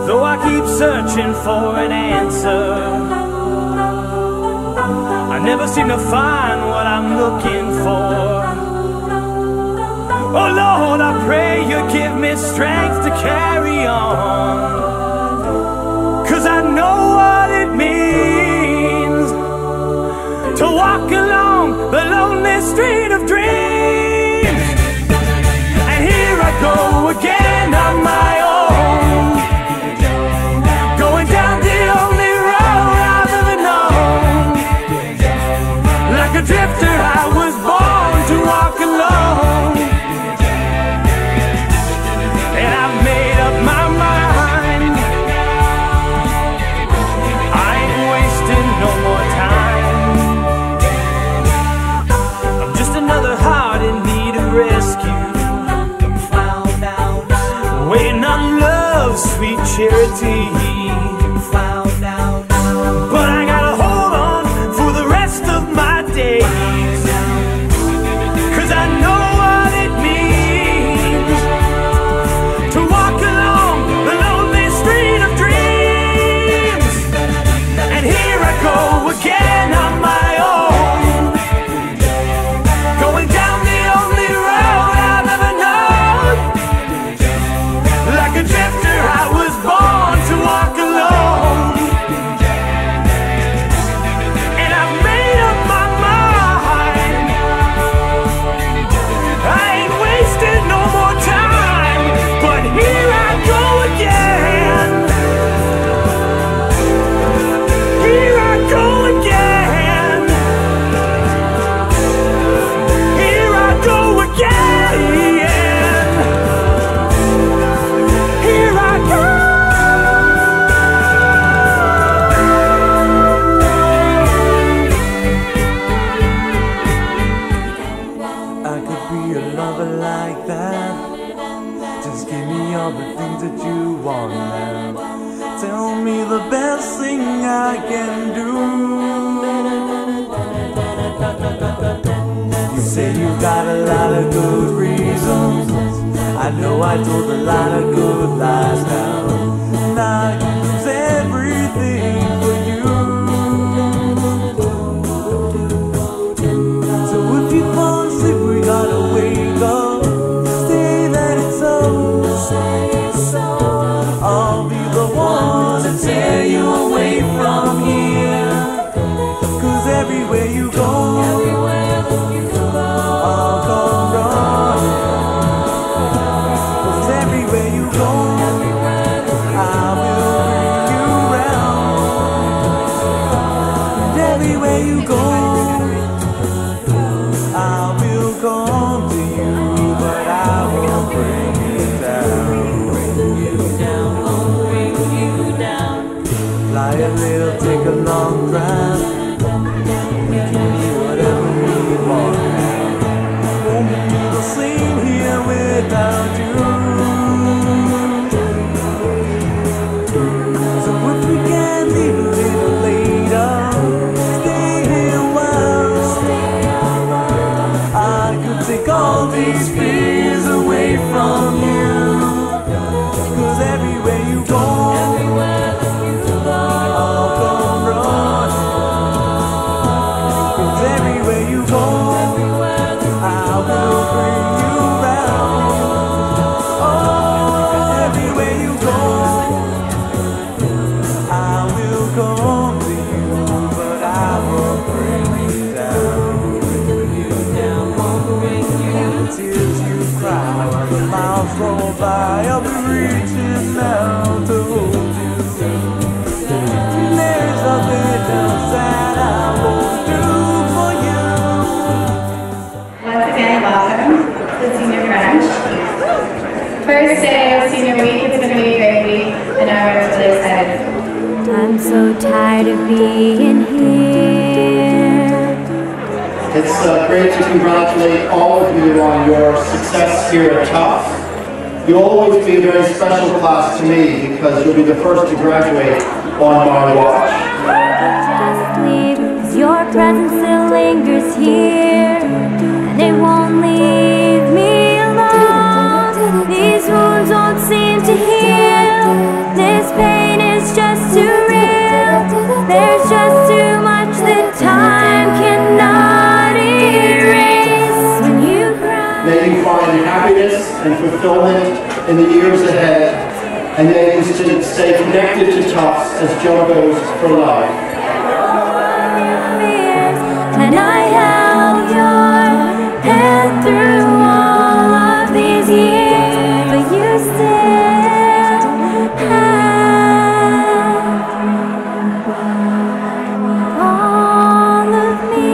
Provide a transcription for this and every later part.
Though I keep searching for an answer, I never seem to find what I'm looking for. Oh Lord, I pray you give me strength to carry on, 'cause I know what it means to walk along the lonely street of dreams. And here I go again on my own, going down the only road I've ever known. Like a drifter I was born to walk alone, and I've made up my mind. I ain't wasting no more time. I'm just another heart in need of rescue, waiting on love's sweet charity. But I gotta hold on for the rest of my days, 'cause I know what it means to walk along the lonely street of dreams. And here I go again on my own, going down the only road I've ever known. Like a drifter I was born to walk alone, and I've made up my mind. I ain't wasting no more time, but here I go again. Here I go again. Here I go again. Here I go. I could be a lover like that. Just give me all the things that you want now. Tell me the best thing I can do. You say you got a lot of good reasons. I know I told a lot of good lies now. And I use everything for you. So if you fall asleep, we gotta wake up. Say that it's so. I'll be the one to tear you away from here. 'Cause everywhere you go, I'll come running. 'Cause everywhere you go, I will bring you round. And everywhere you go, I will come to you, but I won't bring you down. Fly a little, take a long drive. We can be whatever we want now. Won't be the same here without you. So if we can leave a little later, stay here a while. I could take all these fears away from you. 'Cause everywhere you go, I'll come running. 'Cause everywhere you go, I will bring you round. Oh, everywhere you go, I will come to you, but I won't bring you down. Tears you cry while the miles roll by, I'll be reaching out to hold you. There's nothing else that I won't do for you. Once again, welcome to Senior French. First day of Senior Week, it's going to be a great week, and everyone's really excited. I'm so tired of being here. It's great to congratulate all of you on your success here at Tufts. You'll always be a very special class to me because you'll be the first to graduate on my watch. Just leave, 'cause your presence still lingers here, and it won't leave me alone. These wounds won't seem to heal. This pain is just too real. There's just too much that time cannot erase. When you cry, may you find happiness and fulfillment in the years ahead, and may you stay connected to Tufts as jumbos for life. and I held your hand through all of these years, but you still have all of me.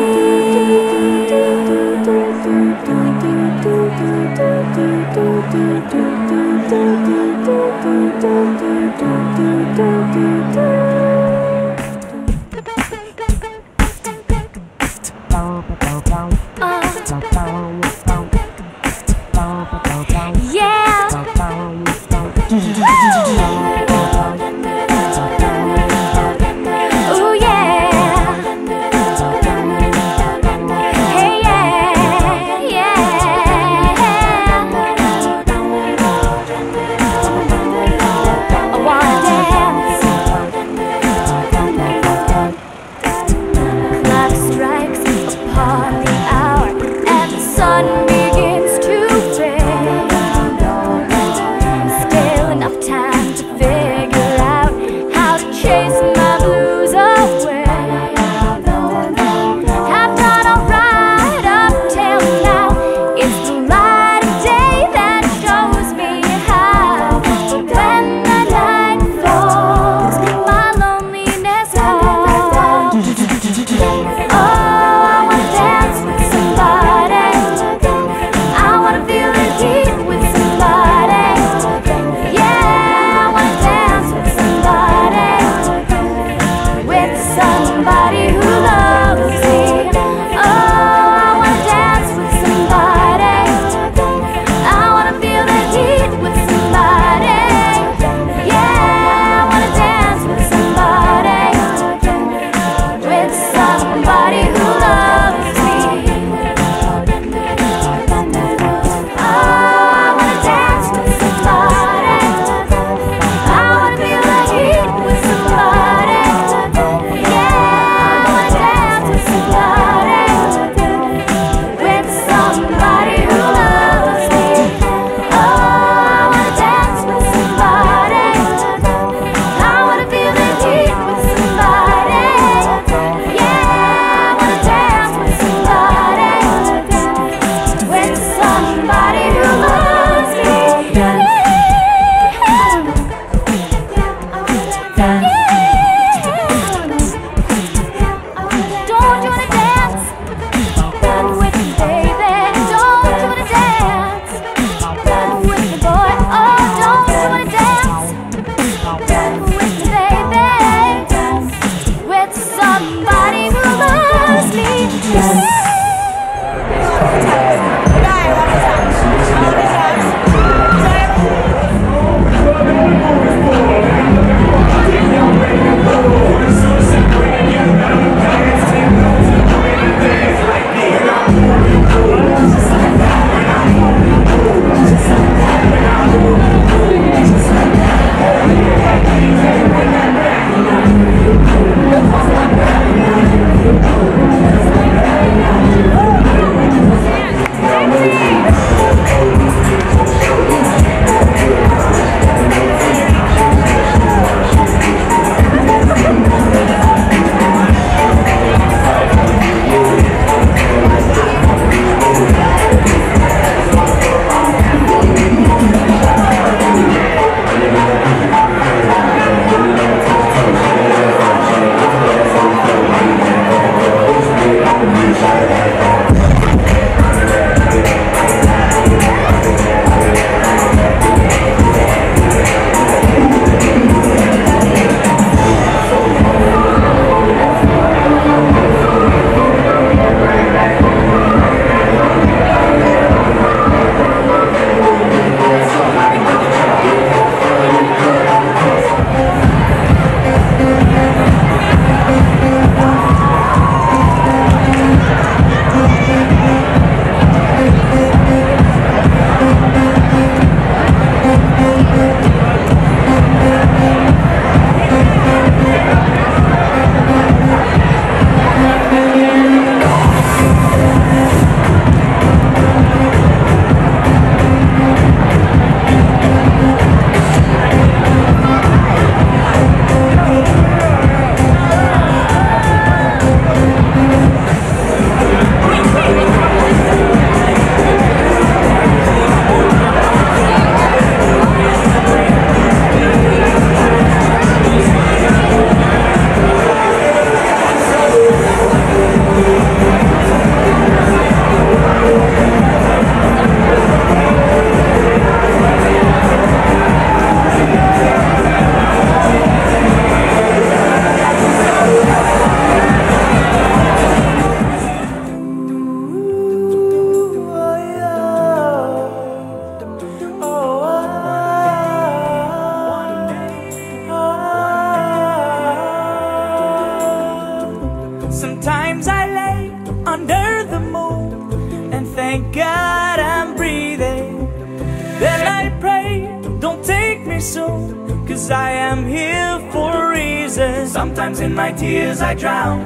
Then I pray, don't take me soon, 'cause I am here for a reason. Sometimes in my tears I drown,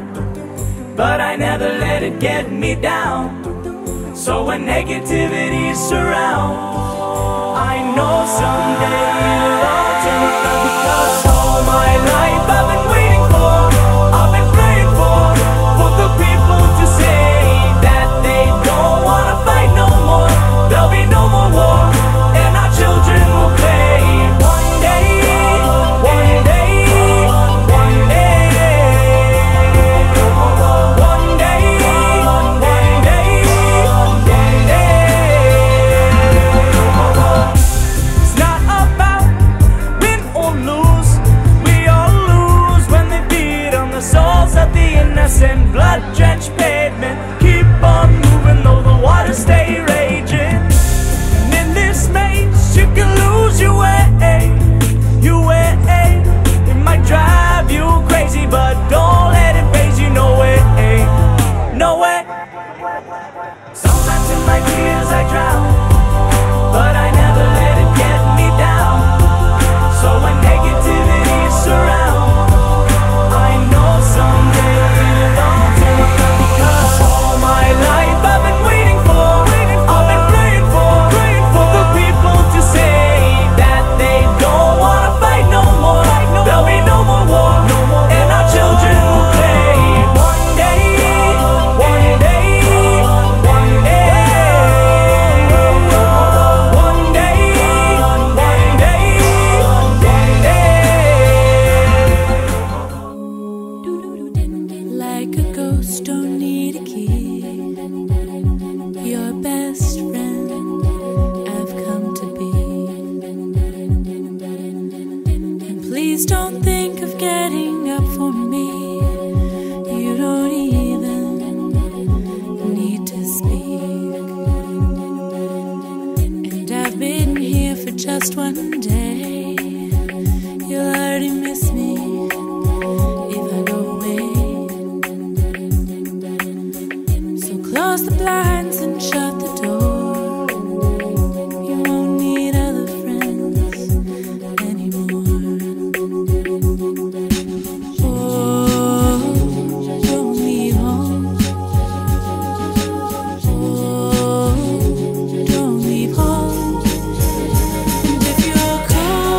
but I never let it get me down. So when negativity surrounds, I know someday it'll all turn around. Because all my life I've been waiting for, I've been praying for the people to say that they don't wanna fight no more. There'll be no more war, and our children will play. One day, one day, one day, one day, one day, one day. It's not about win or lose. We all lose when they beat on the souls of the innocent. Blood-drenched pavement, keep on moving though the waters stay raging. And in this maze, you can lose your way. Your way, it might drive you crazy, but don't let it phase you. No way, no way. Sometimes in my tears I drown, but I never let it get me down. So when negativity surrounds, I know someday it'll all turn around. Because all my life I've been waiting for, I've been praying for the people to say that they don't wanna fight no more. There'll be no more war, and our children will play. One day, one day, one day, one day, one day, one day. Like a ghost, don't need a key. Your best friend I've come to be. And please don't think of getting up for me. You don't even need to speak. And I've been here for just one day. You'll already miss me if I go away. So close the blinds and shut the door. You won't need other friends anymore. Oh, don't leave home. Oh, don't leave home. And if you're cold,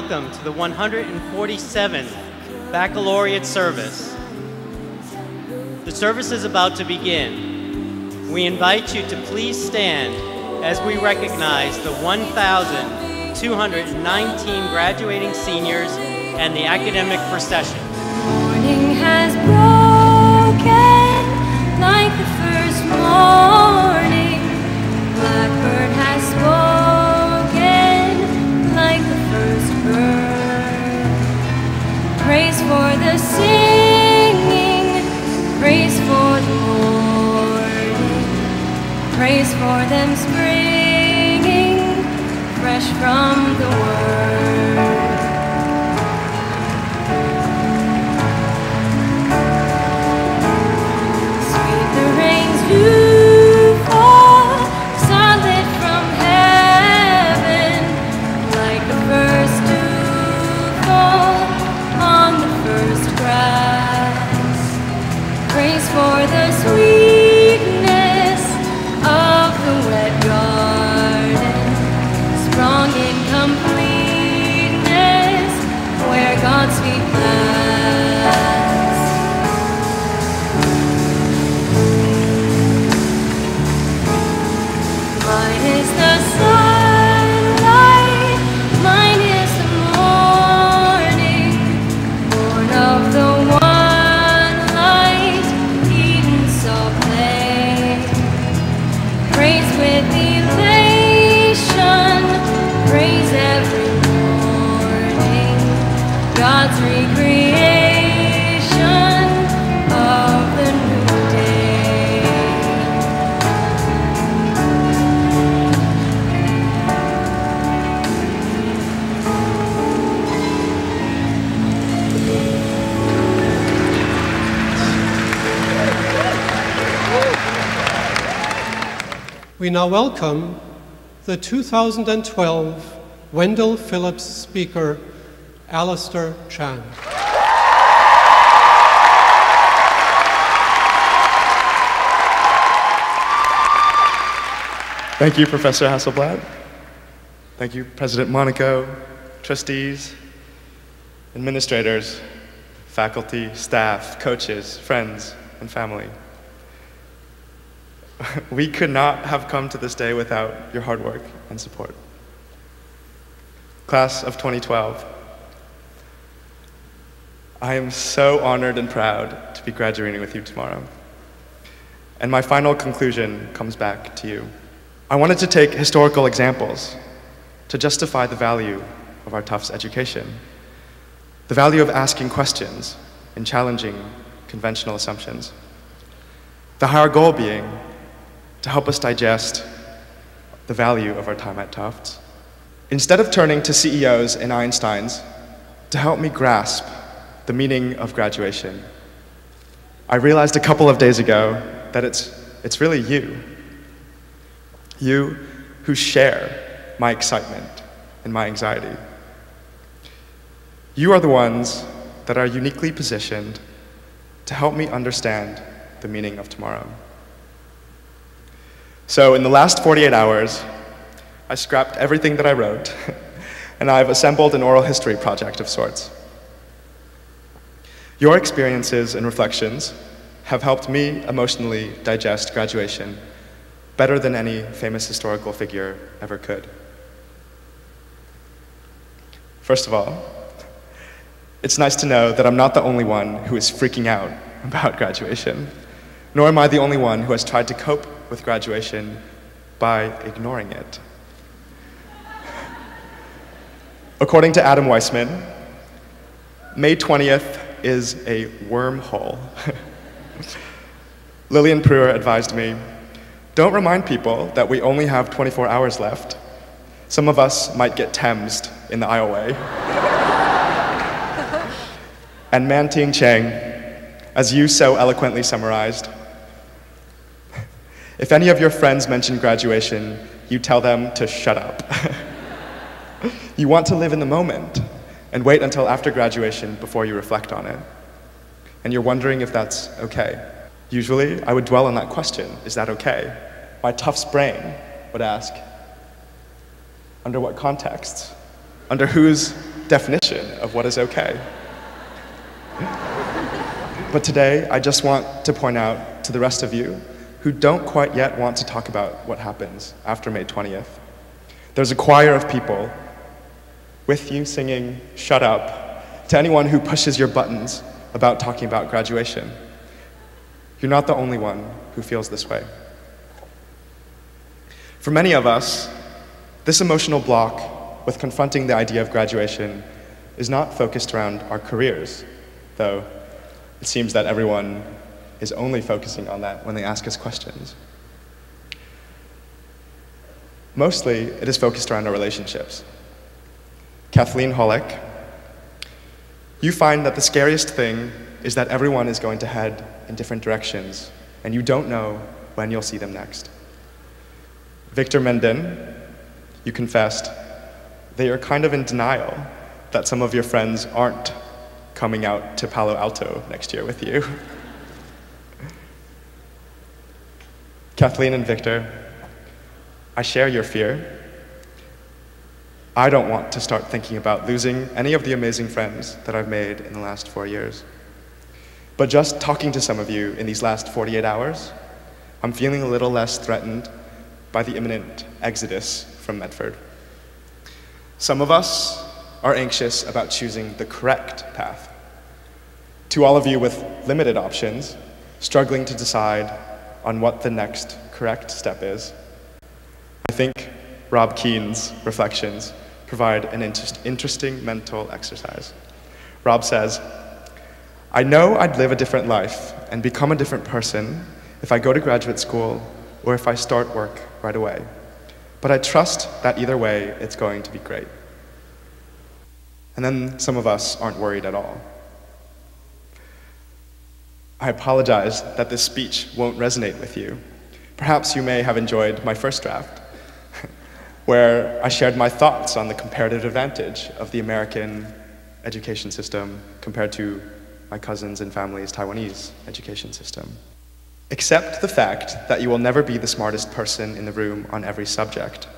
welcome to the 147th Baccalaureate service. The service is about to begin. We invite you to please stand as we recognize the 1,219 graduating seniors and the academic procession. Morning has broken like the first morning. Blackbird has spoken like the first bird. Praise for the singing, praise for the morning, praise for them springing fresh from the word. Do fall solid from heaven, like the first dew fall on the first grass. Praise for the sweetness of the wet garden, sprung in completeness where God's feet pass. Mine is the sunlight, mine is the morning, born of the one light, Eden saw play. Praise with elation, praise every morning, God's recreation of the new day. We now welcome the 2012 Wendell Phillips speaker, Alistair Chan. Thank you, Professor Hasselblad. Thank you, President Monaco, trustees, administrators, faculty, staff, coaches, friends, and family. We could not have come to this day without your hard work and support. Class of 2012, I am so honored and proud to be graduating with you tomorrow. And my final conclusion comes back to you. I wanted to take historical examples to justify the value of our Tufts education, the value of asking questions and challenging conventional assumptions. The higher goal being to help us digest the value of our time at Tufts. Instead of turning to CEOs and Einsteins to help me grasp the meaning of graduation, I realized a couple of days ago that it's really you. You who share my excitement and my anxiety. You are the ones that are uniquely positioned to help me understand the meaning of tomorrow. So in the last 48 hours, I scrapped everything that I wrote, and I've assembled an oral history project of sorts. Your experiences and reflections have helped me emotionally digest graduation better than any famous historical figure ever could. First of all, it's nice to know that I'm not the only one who is freaking out about graduation, nor am I the only one who has tried to cope with graduation by ignoring it. According to Adam Weissman, May 20th is a wormhole. Lillian Brewer advised me, don't remind people that we only have 24 hours left. Some of us might get Thamesed in the aisleway. And Man Ting Cheng, as you so eloquently summarized, if any of your friends mention graduation, you tell them to shut up. You want to live in the moment and wait until after graduation before you reflect on it. And you're wondering if that's okay. Usually, I would dwell on that question, is that okay? My Tufts brain would ask, under what contexts? Under whose definition of what is okay. But today, I just want to point out to the rest of you who don't quite yet want to talk about what happens after May 20th. There's a choir of people with you singing "Shut Up" to anyone who pushes your buttons about talking about graduation. You're not the only one who feels this way. For many of us, this emotional block with confronting the idea of graduation is not focused around our careers, though it seems that everyone is only focusing on that when they ask us questions. Mostly, it is focused around our relationships. Kathleen Hollick, you find that the scariest thing is that everyone is going to head in different directions, and you don't know when you'll see them next. Victor Menden, you confessed that you're kind of in denial that some of your friends aren't coming out to Palo Alto next year with you. Kathleen and Victor, I share your fear. I don't want to start thinking about losing any of the amazing friends that I've made in the last 4 years. But just talking to some of you in these last 48 hours, I'm feeling a little less threatened by the imminent exodus from Medford. Some of us are anxious about choosing the correct path. To all of you with limited options, struggling to decide on what the next correct step is, I think Rob Keene's reflections provide an interesting mental exercise. Rob says, I know I'd live a different life and become a different person if I go to graduate school or if I start work right away. But I trust that either way, it's going to be great. And then some of us aren't worried at all. I apologize that this speech won't resonate with you. Perhaps you may have enjoyed my first draft, where I shared my thoughts on the comparative advantage of the American education system compared to my cousins and family's Taiwanese education system. Accept the fact that you will never be the smartest person in the room on every subject.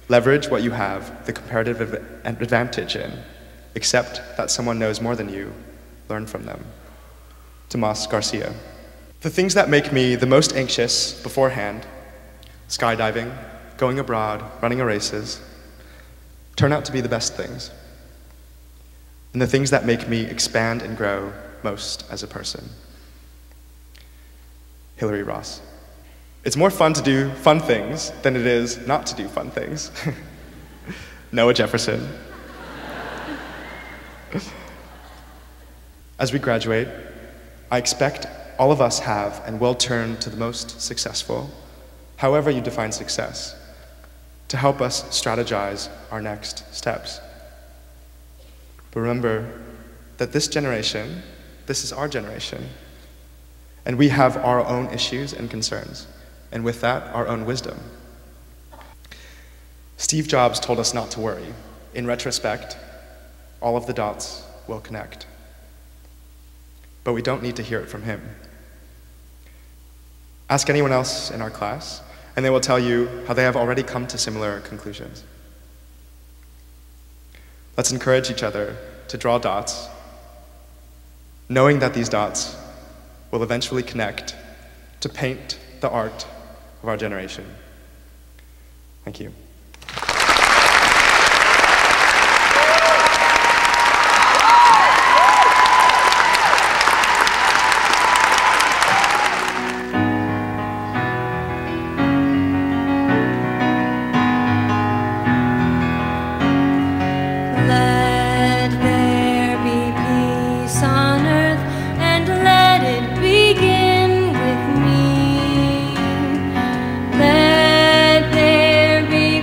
Leverage what you have the comparative advantage in. Accept that someone knows more than you. Learn from them. Tomas Garcia. The things that make me the most anxious beforehand, skydiving, going abroad, running races, turn out to be the best things. And the things that make me expand and grow most as a person. Hillary Ross. It's more fun to do fun things than it is not to do fun things. Noah Jefferson. As we graduate, I expect all of us have and will turn to the most successful, however you define success, to help us strategize our next steps. But remember that this generation, this is our generation, and we have our own issues and concerns, and with that, our own wisdom. Steve Jobs told us not to worry. In retrospect, all of the dots will connect. But we don't need to hear it from him. Ask anyone else in our class, and they will tell you how they have already come to similar conclusions. Let's encourage each other to draw dots, knowing that these dots will eventually connect to paint the art of our generation. Thank you. Let there be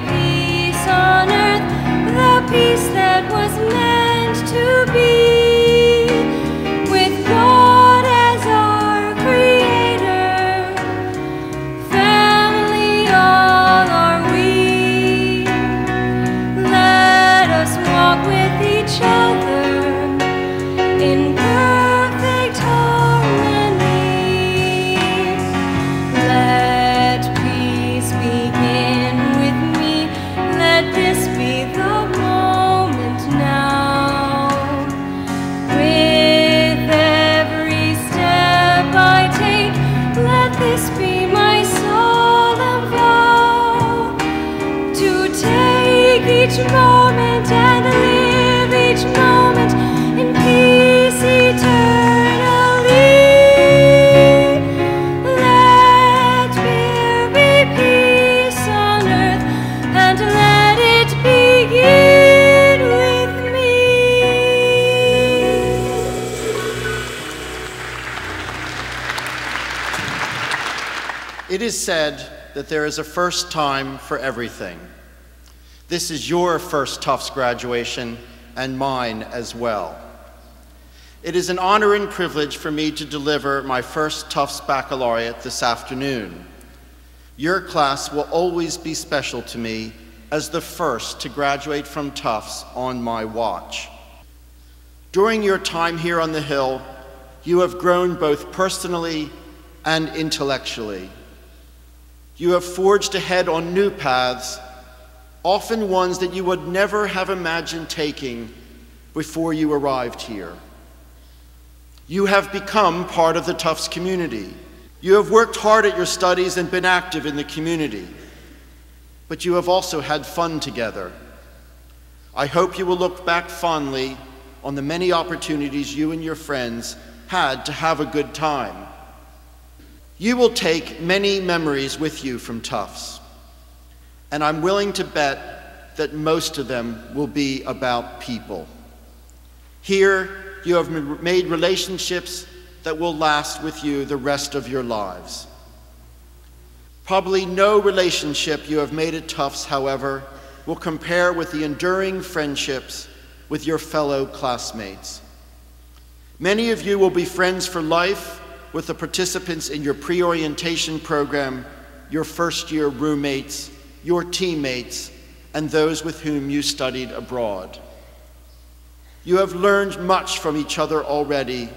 It is said that there is a first time for everything. This is your first Tufts graduation and mine as well. It is an honor and privilege for me to deliver my first Tufts Baccalaureate this afternoon. Your class will always be special to me as the first to graduate from Tufts on my watch. During your time here on the Hill, you have grown both personally and intellectually. You have forged ahead on new paths, often ones that you would never have imagined taking before you arrived here. You have become part of the Tufts community. You have worked hard at your studies and been active in the community, but you have also had fun together. I hope you will look back fondly on the many opportunities you and your friends had to have a good time. You will take many memories with you from Tufts, and I'm willing to bet that most of them will be about people. Here, you have made relationships that will last with you the rest of your lives. Probably no relationship you have made at Tufts, however, will compare with the enduring friendships with your fellow classmates. Many of you will be friends for life with the participants in your pre-orientation program, your first-year roommates, your teammates, and those with whom you studied abroad. You have learned much from each other already,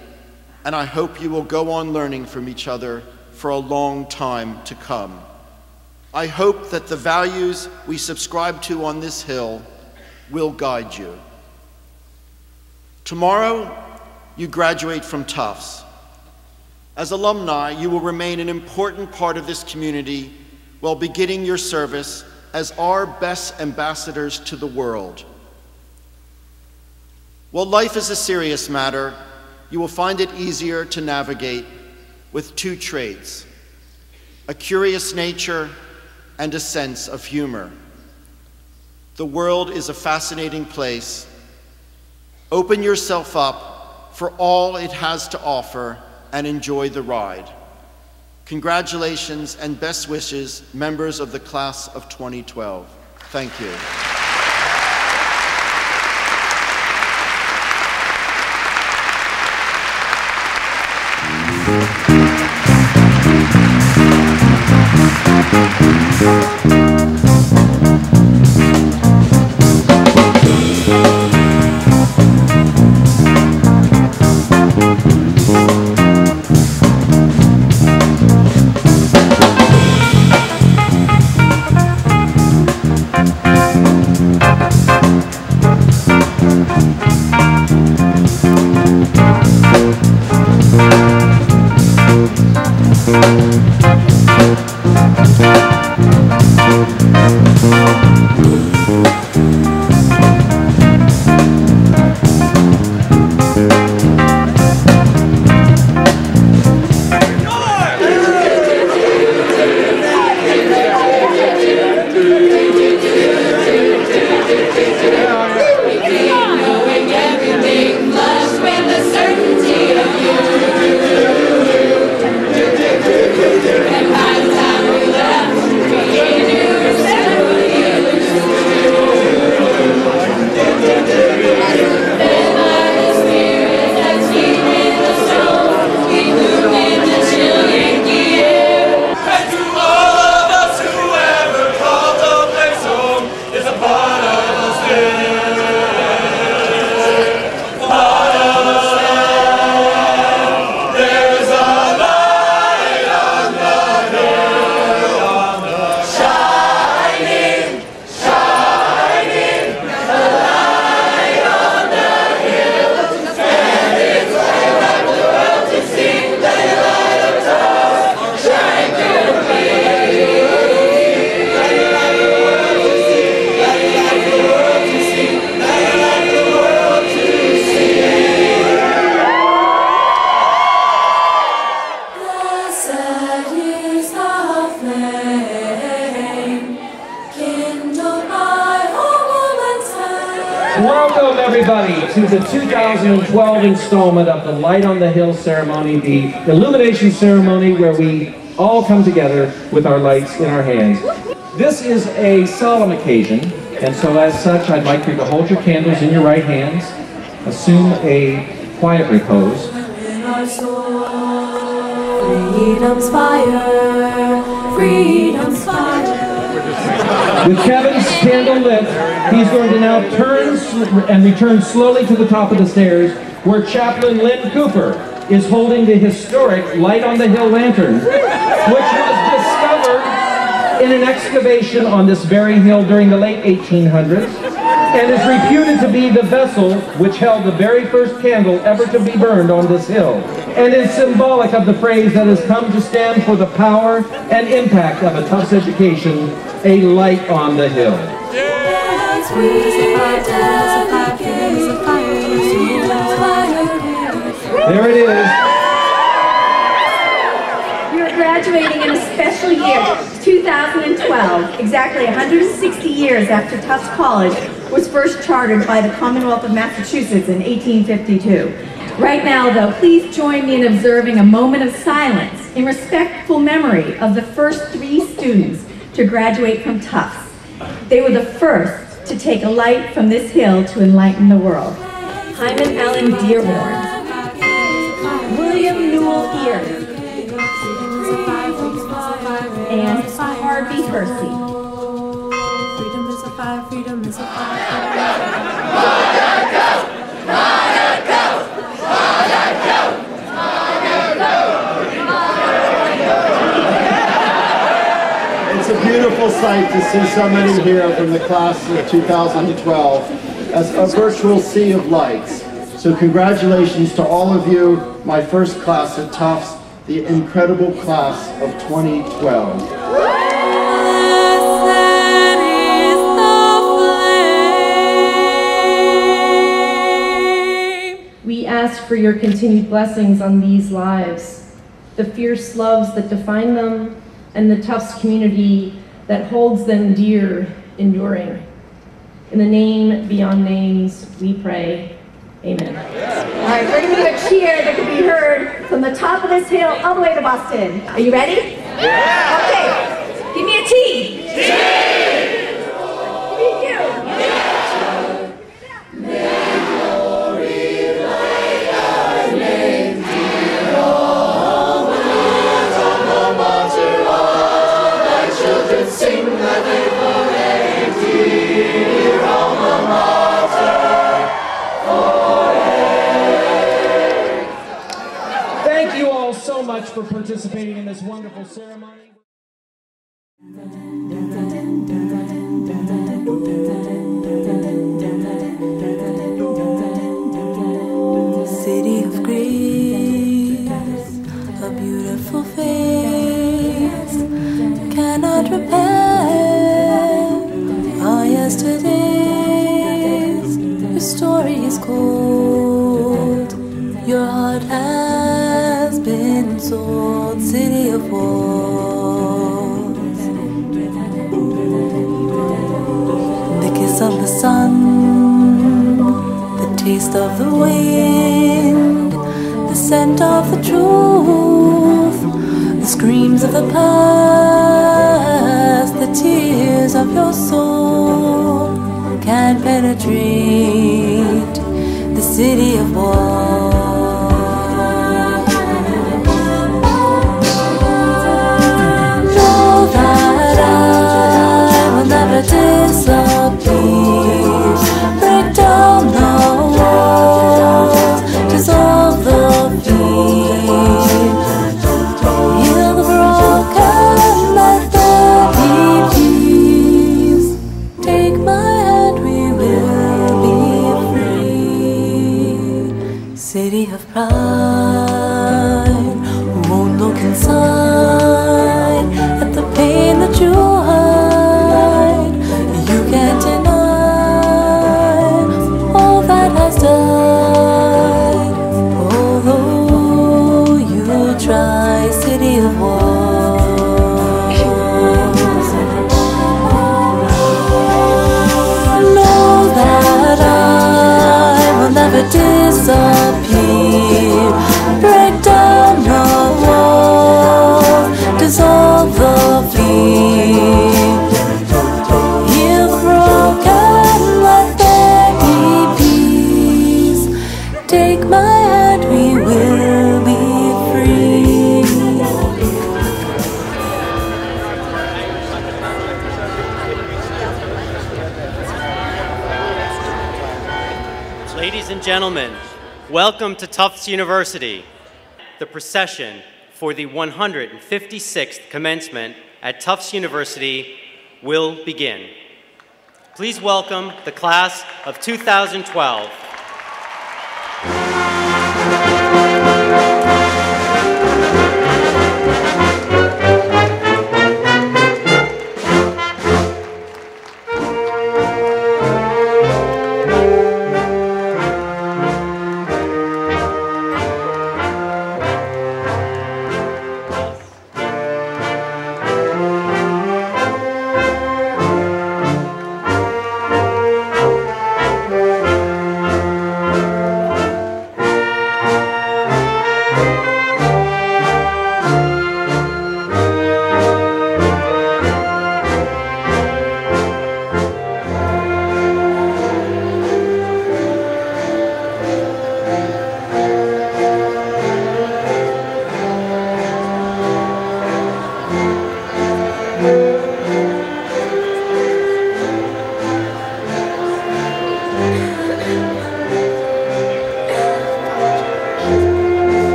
and I hope you will go on learning from each other for a long time to come. I hope that the values we subscribe to on this Hill will guide you. Tomorrow, you graduate from Tufts. As alumni, you will remain an important part of this community while beginning your service as our best ambassadors to the world. While life is a serious matter, you will find it easier to navigate with two traits: a curious nature and a sense of humor. The world is a fascinating place. Open yourself up for all it has to offer and enjoy the ride. Congratulations and best wishes, members of the class of 2012. Thank you. Welcome everybody to the 2012 installment of the Light on the Hill ceremony, the illumination ceremony where we all come together with our lights in our hands. This is a solemn occasion, and so as such, I'd like you to hold your candles in your right hands, assume a quiet repose. Freedom's fire, freedom's fire. With Kevin's candle lit, he's going to now turn and return slowly to the top of the stairs, where Chaplain Lynn Cooper is holding the historic Light on the Hill lantern, which was discovered in an excavation on this very hill during the late 1800s, and is reputed to be the vessel which held the very first candle ever to be burned on this hill, and is symbolic of the phrase that has come to stand for the power and impact of a Tufts education, a light on the hill. There it is. You're graduating in a special year, 2012, exactly 160 years after Tufts College was first chartered by the Commonwealth of Massachusetts in 1852. Right now, though, please join me in observing a moment of silence in respectful memory of the first 3 students to graduate from Tufts. They were the first to take a light from this hill to enlighten the world. Hyman Allen Dearborn, William Newell Ears, and Harvey Hersey. Freedom is a fire, freedom is a fire. It's a beautiful sight to see so many here from the class of 2012 as a virtual sea of lights. So congratulations to all of you, my first class at Tufts, the incredible class of 2012. We ask for your continued blessings on these lives, the fierce loves that define them, and the Tufts community that holds them dear, enduring. In the name beyond names, we pray. Amen. All right, we're going to do a cheer that can be heard from the top of this hill all the way to Boston. Are you ready? Yeah! Okay, give me a T. T! Give me a Q. Thank you all so much for participating in this wonderful ceremony. City of grace, a beautiful face cannot repair our yesterdays. Your story is cold, your heart has been sold. City of walls, the kiss of the sun, the taste of the wind, the scent of the truth, the screams of the past, the tears of your soul can't penetrate the city of walls. Know that I will never disappear. Break down the walls, dissolve the fear, heal the broken, let there be peace. Take my hand, we will be free. City gentlemen, welcome to Tufts University. The procession for the 156th commencement at Tufts University will begin. Please welcome the class of 2012.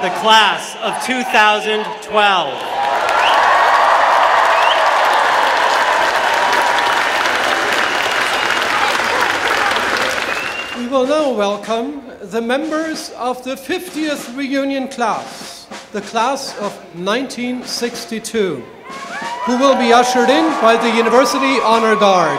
the class of 2012. We will now welcome the members of the 50th reunion class, the class of 1962, who will be ushered in by the University Honor Guard.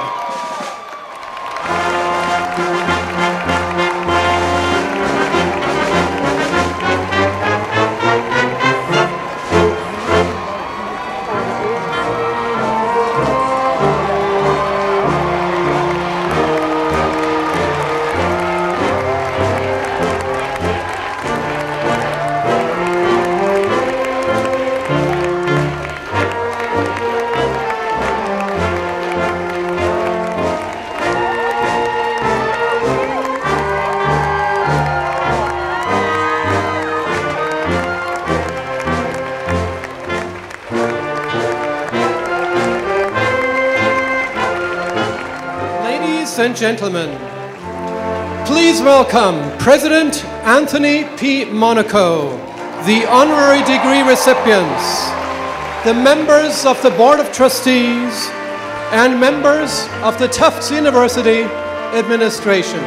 Ladies and gentlemen, please welcome President Anthony P. Monaco, the honorary degree recipients, the members of the Board of Trustees, and members of the Tufts University administration.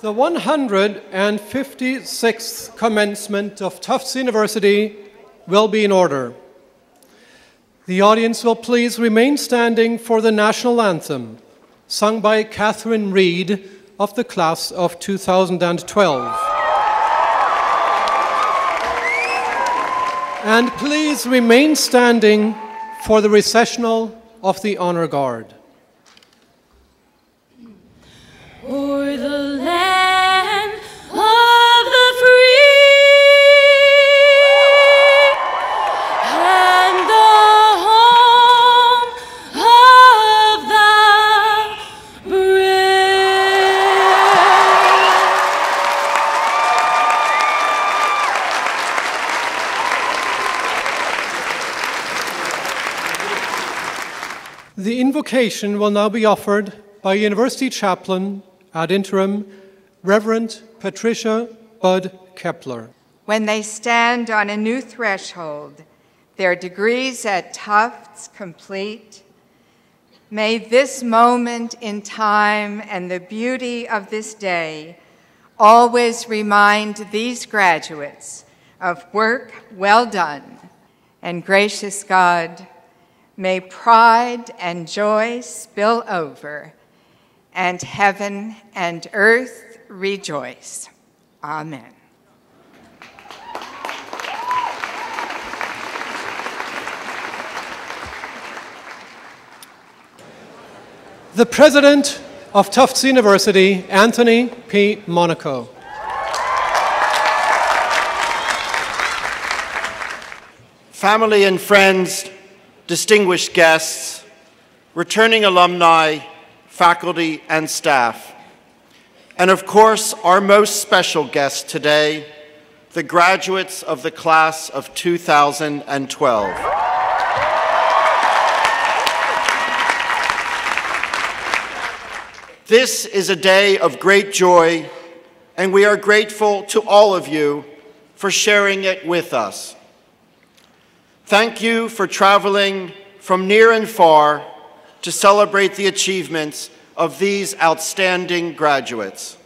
The 156th commencement of Tufts University will be in order. The audience will please remain standing for the national anthem, sung by Catherine Reed of the class of 2012. And please remain standing for the recessional of the Honor Guard. O'er the land of the free and the home of the brave. The invocation will now be offered by University Chaplain ad interim, Reverend Patricia Bud Kepler. When they stand on a new threshold, their degrees at Tufts complete, may this moment in time and the beauty of this day always remind these graduates of work well done. And gracious God, may pride and joy spill over, and heaven and earth rejoice. Amen. The President of Tufts University, Anthony P. Monaco. Family and friends, distinguished guests, returning alumni, faculty and staff, and of course our most special guest today, the graduates of the class of 2012. This is a day of great joy, and we are grateful to all of you for sharing it with us. Thank you for traveling from near and far to celebrate the achievements of these outstanding graduates.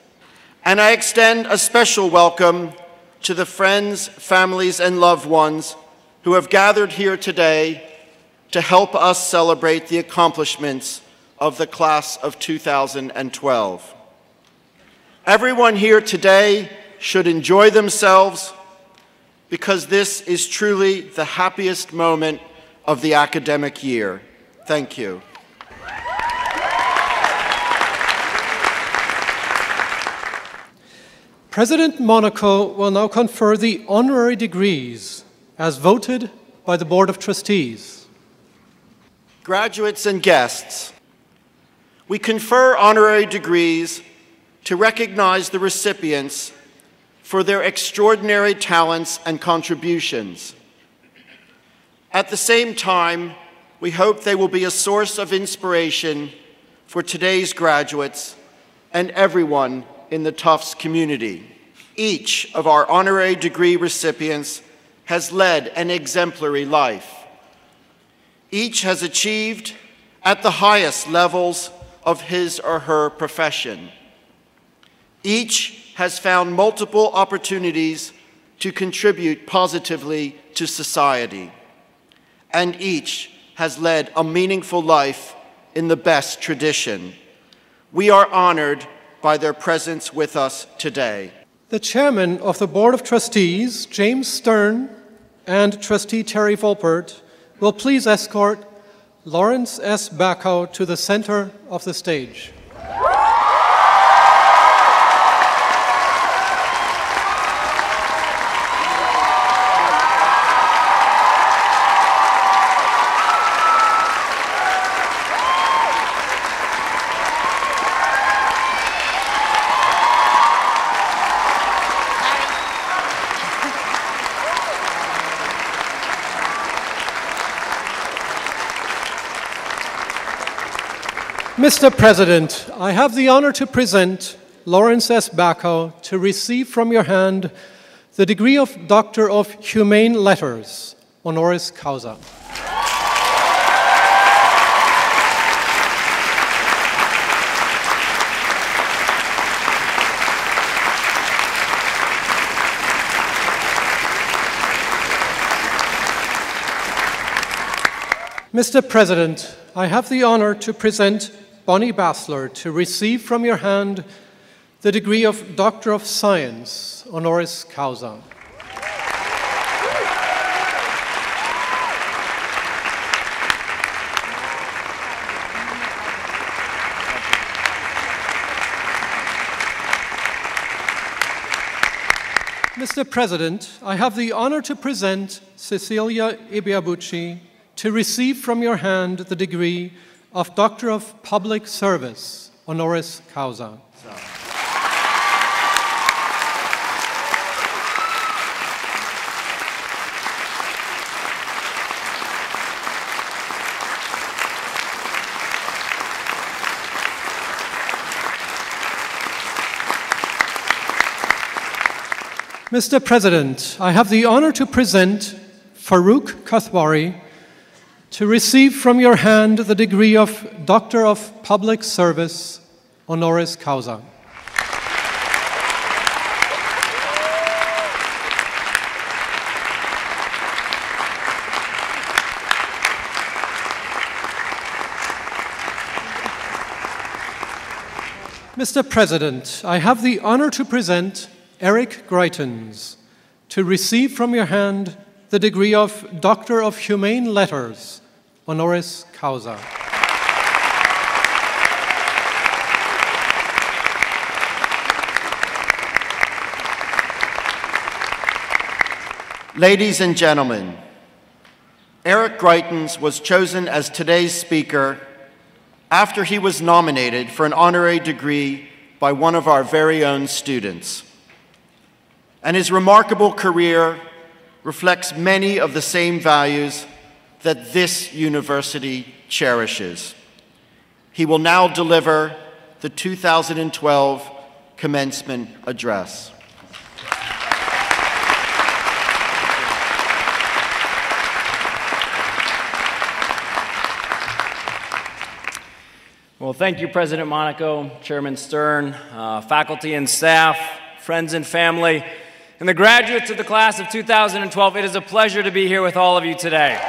And I extend a special welcome to the friends, families, and loved ones who have gathered here today to help us celebrate the accomplishments of the class of 2012. Everyone here today should enjoy themselves because this is truly the happiest moment of the academic year. Thank you. President Monaco will now confer the honorary degrees as voted by the Board of Trustees. Graduates and guests, we confer honorary degrees to recognize the recipients for their extraordinary talents and contributions. At the same time, we hope they will be a source of inspiration for today's graduates and everyone in the Tufts community. Each of our honorary degree recipients has led an exemplary life. Each has achieved at the highest levels of his or her profession. Each has found multiple opportunities to contribute positively to society. And each has led a meaningful life in the best tradition. We are honored by their presence with us today. The Chairman of the Board of Trustees, James Stern, and Trustee Terry Volpert will please escort Lawrence S. Backow to the center of the stage. Mr. President, I have the honor to present Lawrence S. Backow to receive from your hand the degree of Doctor of Humane Letters, honoris causa. Mr. President, I have the honor to present Bonnie Bassler to receive from your hand the degree of Doctor of Science, honoris causa. Mr. President, I have the honor to present Cecilia Ibiabuchi to receive from your hand the degree of Doctor of Public Service, honoris causa. Mr. President, I have the honor to present Farouk Kathwari to receive from your hand the degree of Doctor of Public Service, honoris causa. Mr. President, I have the honor to present Eric Greitens to receive from your hand the degree of Doctor of Humane Letters, honoris causa. Ladies and gentlemen, Eric Greitens was chosen as today's speaker after he was nominated for an honorary degree by one of our very own students. And his remarkable career reflects many of the same values that this university cherishes. He will now deliver the 2012 commencement address. Well, thank you, President Monaco, Chairman Stern, faculty and staff, friends and family. and the graduates of the class of 2012, it is a pleasure to be here with all of you today.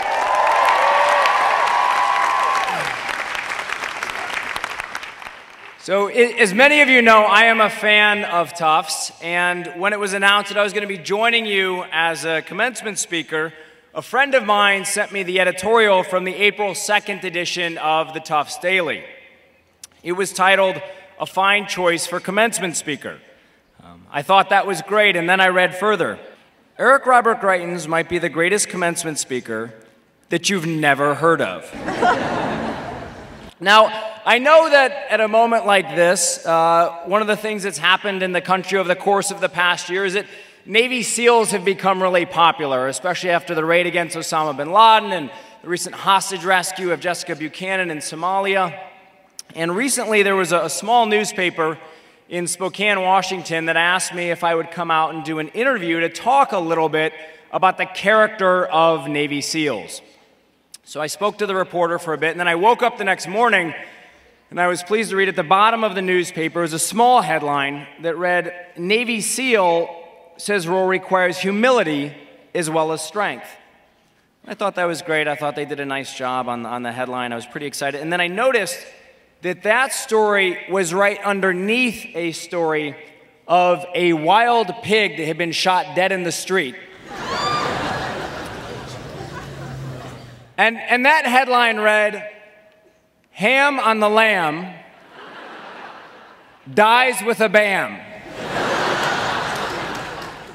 So, as many of you know, I am a fan of Tufts, and when it was announced that I was going to be joining you as a commencement speaker, a friend of mine sent me the editorial from the April 2nd edition of the Tufts Daily. It was titled, "A Fine Choice for Commencement Speaker." I thought that was great, and then I read further. Eric Robert Greitens might be the greatest commencement speaker that you've never heard of. Now, I know that at a moment like this, one of the things that's happened in the country over the course of the past year is that Navy SEALs have become really popular, especially after the raid against Osama bin Laden and the recent hostage rescue of Jessica Buchanan in Somalia. And recently there was a small newspaper in Spokane, Washington that asked me if I would come out and do an interview to talk a little bit about the character of Navy SEALs. So I spoke to the reporter for a bit, and then I woke up the next morning, and I was pleased to read at the bottom of the newspaper was a small headline that read, "Navy SEAL says role requires humility as well as strength." I thought that was great. I thought they did a nice job on the headline. I was pretty excited. And then I noticed that that story was right underneath a story of a wild pig that had been shot dead in the street. And that headline read, "Ham on the lamb dies with a bam."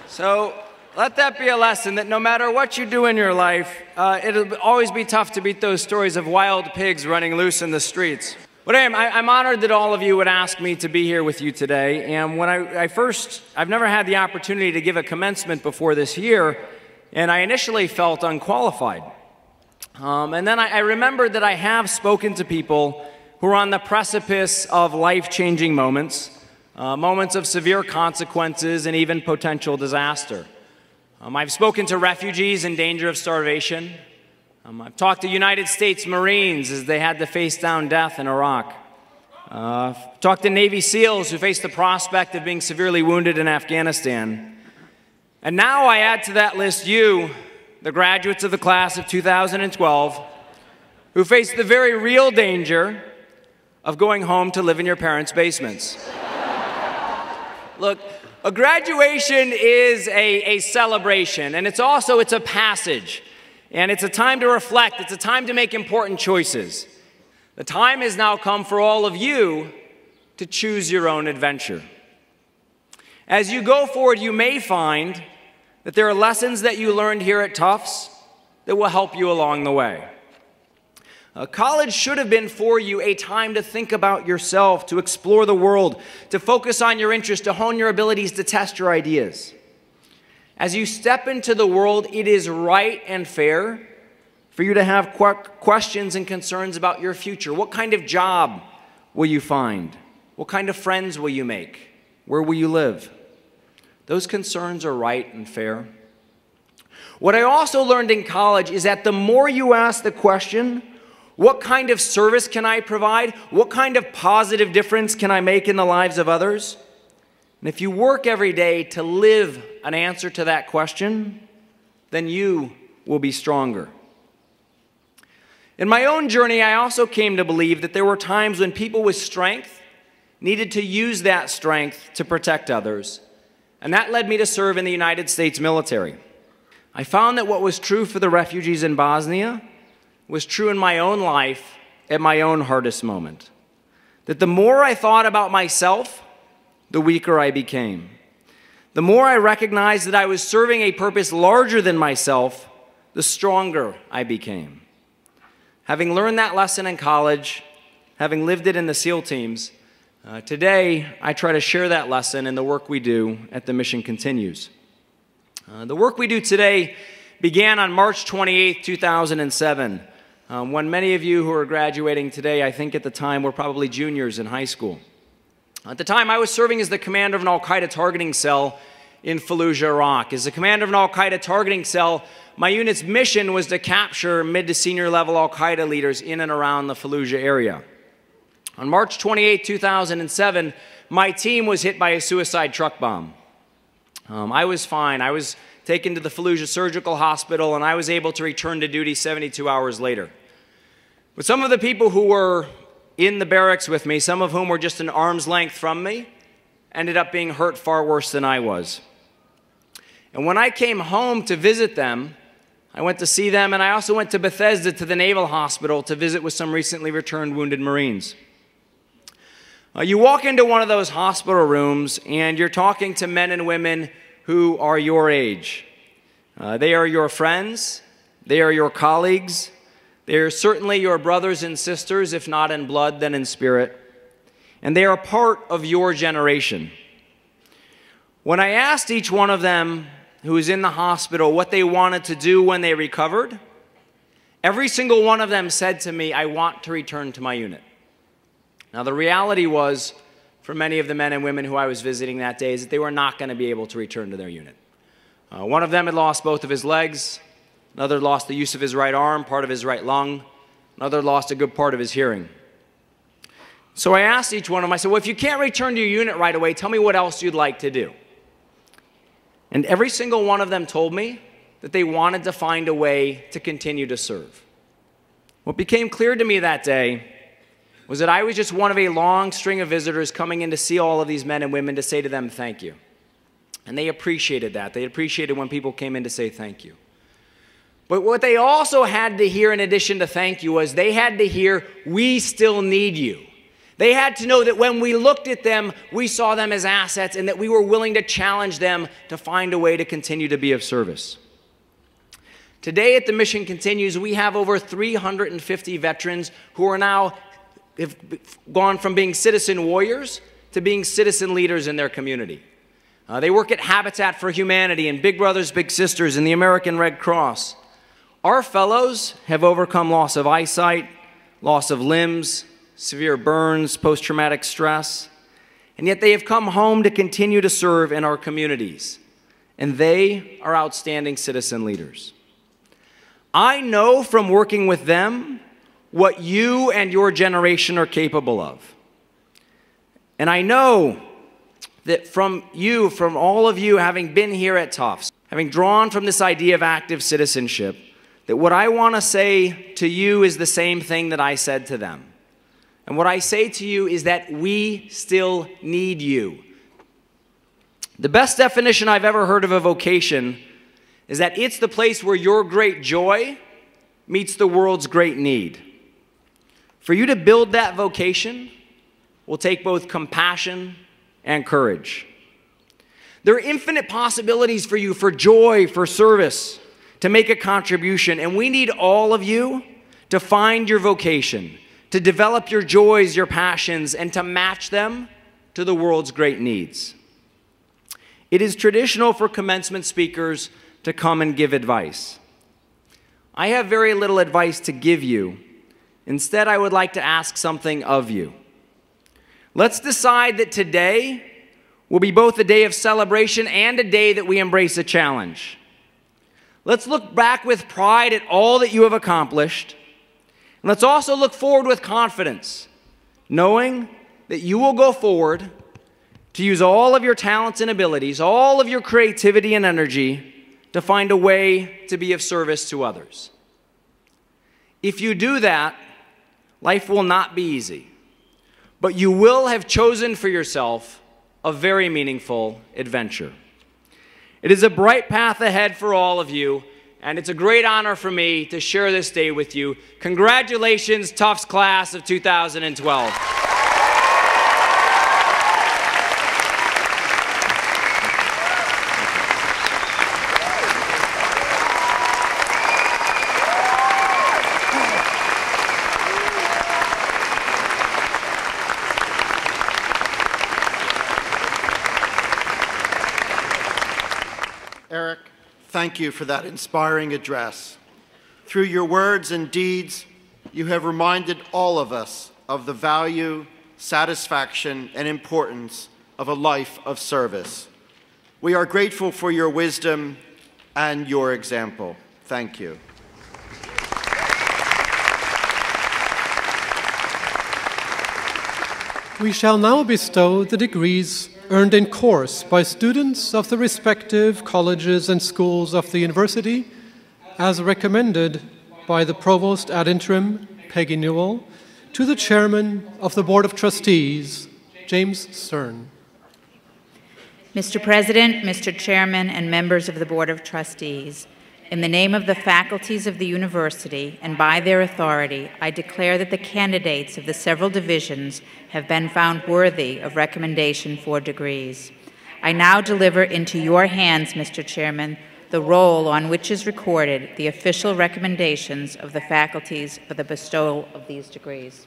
So let that be a lesson that no matter what you do in your life, it'll always be tough to beat those stories of wild pigs running loose in the streets. But I'm honored that all of you would ask me to be here with you today. And when I've never had the opportunity to give a commencement before this year, and I initially felt unqualified. And then I remembered that I have spoken to people who are on the precipice of life-changing moments, moments of severe consequences and even potential disaster. I've spoken to refugees in danger of starvation. I've talked to United States Marines as they had to face down death in Iraq. I've talked to Navy SEALs who faced the prospect of being severely wounded in Afghanistan. And now I add to that list you, the graduates of the class of 2012, who face the very real danger of going home to live in your parents' basements. Look, a graduation is a celebration, and it's a passage. And it's a time to reflect. It's a time to make important choices. The time has now come for all of you to choose your own adventure. As you go forward, you may find that there are lessons that you learned here at Tufts that will help you along the way. College should have been for you a time to think about yourself, to explore the world, to focus on your interests, to hone your abilities, to test your ideas. As you step into the world, it is right and fair for you to have questions and concerns about your future. What kind of job will you find? What kind of friends will you make? Where will you live? Those concerns are right and fair. What I also learned in college is that the more you ask the question, what kind of service can I provide? What kind of positive difference can I make in the lives of others? And if you work every day to live an answer to that question, then you will be stronger. In my own journey, I also came to believe that there were times when people with strength needed to use that strength to protect others. And that led me to serve in the United States military. I found that what was true for the refugees in Bosnia was true in my own life at my own hardest moment. That the more I thought about myself, the weaker I became. The more I recognized that I was serving a purpose larger than myself, the stronger I became. Having learned that lesson in college, having lived it in the SEAL teams, today I try to share that lesson in the work we do at the Mission Continues. The work we do today began on March 28, 2007, when many of you who are graduating today, I think at the time, were probably juniors in high school. At the time, I was serving as the commander of an al-Qaeda targeting cell in Fallujah, Iraq. As the commander of an al-Qaeda targeting cell, my unit's mission was to capture mid to senior level al-Qaeda leaders in and around the Fallujah area. On March 28, 2007, my team was hit by a suicide truck bomb. I was fine. I was taken to the Fallujah Surgical Hospital, and I was able to return to duty 72 hours later. But some of the people who were in the barracks with me, some of whom were just an arm's length from me, ended up being hurt far worse than I was. And when I came home to visit them, I went to see them, and I also went to Bethesda to the Naval Hospital to visit with some recently returned wounded Marines. You walk into one of those hospital rooms, and you're talking to men and women who are your age. They are your friends. They are your colleagues. They are certainly your brothers and sisters, if not in blood, then in spirit. And they are part of your generation. When I asked each one of them who was in the hospital what they wanted to do when they recovered, every single one of them said to me, "I want to return to my unit." Now, the reality was, for many of the men and women who I was visiting that day, is that they were not going to be able to return to their unit. One of them had lost both of his legs. Another lost the use of his right arm, part of his right lung. Another lost a good part of his hearing. So I asked each one of them, I said, well, if you can't return to your unit right away, tell me what else you'd like to do. And every single one of them told me that they wanted to find a way to continue to serve. What became clear to me that day was that I was just one of a long string of visitors coming in to see all of these men and women to say to them, thank you. And they appreciated that. They appreciated when people came in to say thank you. But what they also had to hear in addition to thank you was they had to hear, we still need you. They had to know that when we looked at them, we saw them as assets and that we were willing to challenge them to find a way to continue to be of service. Today at the Mission Continues, we have over 350 veterans who are now have gone from being citizen warriors to being citizen leaders in their community. They work at Habitat for Humanity and Big Brothers Big Sisters and the American Red Cross. Our fellows have overcome loss of eyesight, loss of limbs, severe burns, post-traumatic stress, and yet they have come home to continue to serve in our communities, and they are outstanding citizen leaders. I know from working with them what you and your generation are capable of. And I know that from you, from all of you having been here at Tufts, having drawn from this idea of active citizenship, that what I want to say to you is the same thing that I said to them. And what I say to you is that we still need you. The best definition I've ever heard of a vocation is that it's the place where your great joy meets the world's great need. For you to build that vocation will take both compassion and courage. There are infinite possibilities for you for joy, for service, to make a contribution, and we need all of you to find your vocation, to develop your joys, your passions, and to match them to the world's great needs. It is traditional for commencement speakers to come and give advice. I have very little advice to give you. Instead, I would like to ask something of you. Let's decide that today will be both a day of celebration and a day that we embrace a challenge. Let's look back with pride at all that you have accomplished. And let's also look forward with confidence, knowing that you will go forward to use all of your talents and abilities, all of your creativity and energy to find a way to be of service to others. If you do that, life will not be easy, but you will have chosen for yourself a very meaningful adventure. It is a bright path ahead for all of you, and it's a great honor for me to share this day with you. Congratulations, Tufts class of 2012. Eric, thank you for that inspiring address. Through your words and deeds, you have reminded all of us of the value, satisfaction, and importance of a life of service. We are grateful for your wisdom and your example. Thank you. We shall now bestow the degrees earned in course by students of the respective colleges and schools of the university, as recommended by the Provost ad interim, Peggy Newell, to the Chairman of the Board of Trustees, James Stern. Mr. President, Mr. Chairman, and members of the Board of Trustees, in the name of the faculties of the university and by their authority, I declare that the candidates of the several divisions have been found worthy of recommendation for degrees. I now deliver into your hands, Mr. Chairman, the roll on which is recorded the official recommendations of the faculties for the bestowal of these degrees.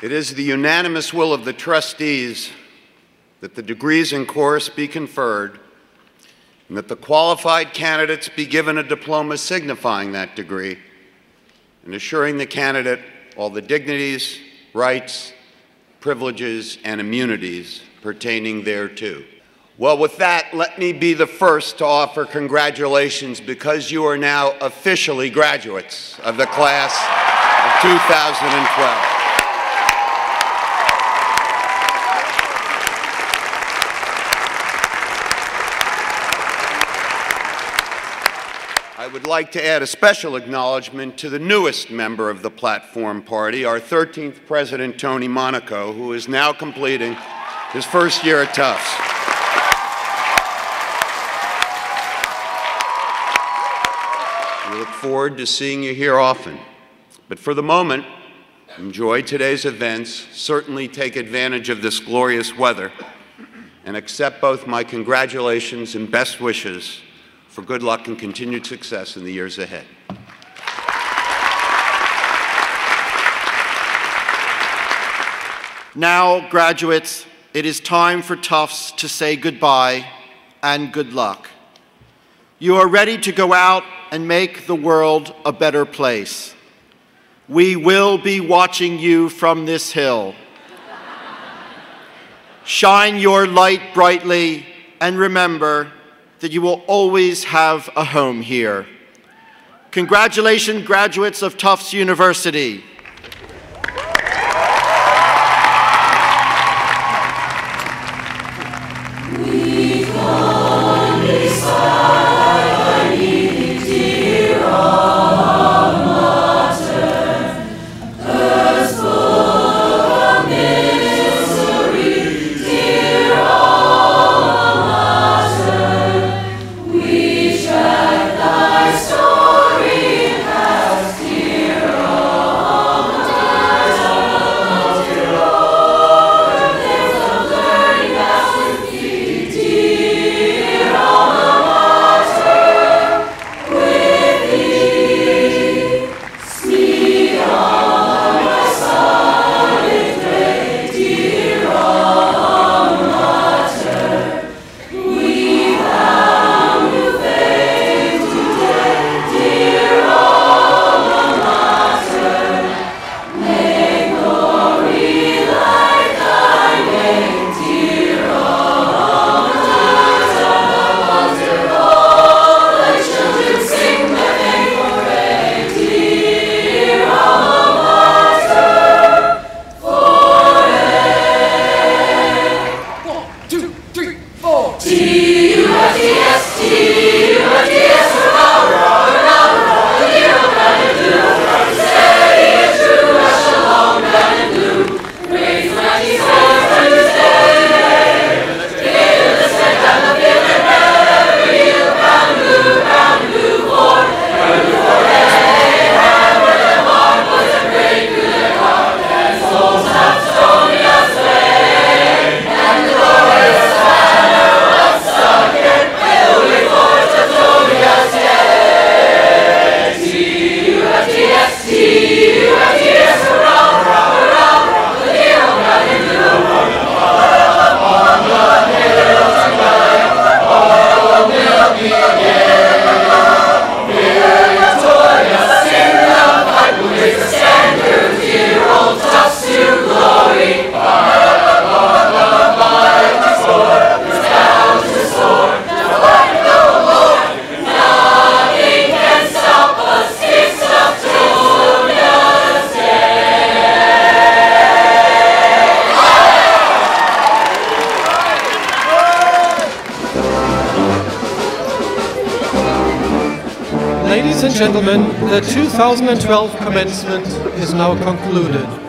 It is the unanimous will of the trustees that the degrees in course be conferred and that the qualified candidates be given a diploma signifying that degree and assuring the candidate all the dignities, rights, privileges, and immunities pertaining thereto. Well, with that, let me be the first to offer congratulations because you are now officially graduates of the class of 2012. I would like to add a special acknowledgement to the newest member of the Platform Party, our 13th President, Tony Monaco, who is now completing his first year at Tufts. We look forward to seeing you here often. But for the moment, enjoy today's events, certainly take advantage of this glorious weather, and accept both my congratulations and best wishes for good luck and continued success in the years ahead. Now, graduates, it is time for Tufts to say goodbye and good luck. You are ready to go out and make the world a better place. We will be watching you from this hill. Shine your light brightly and remember that you will always have a home here. Congratulations, graduates of Tufts University. Thy story has dear Ladies and gentlemen, the 2012 commencement is now concluded.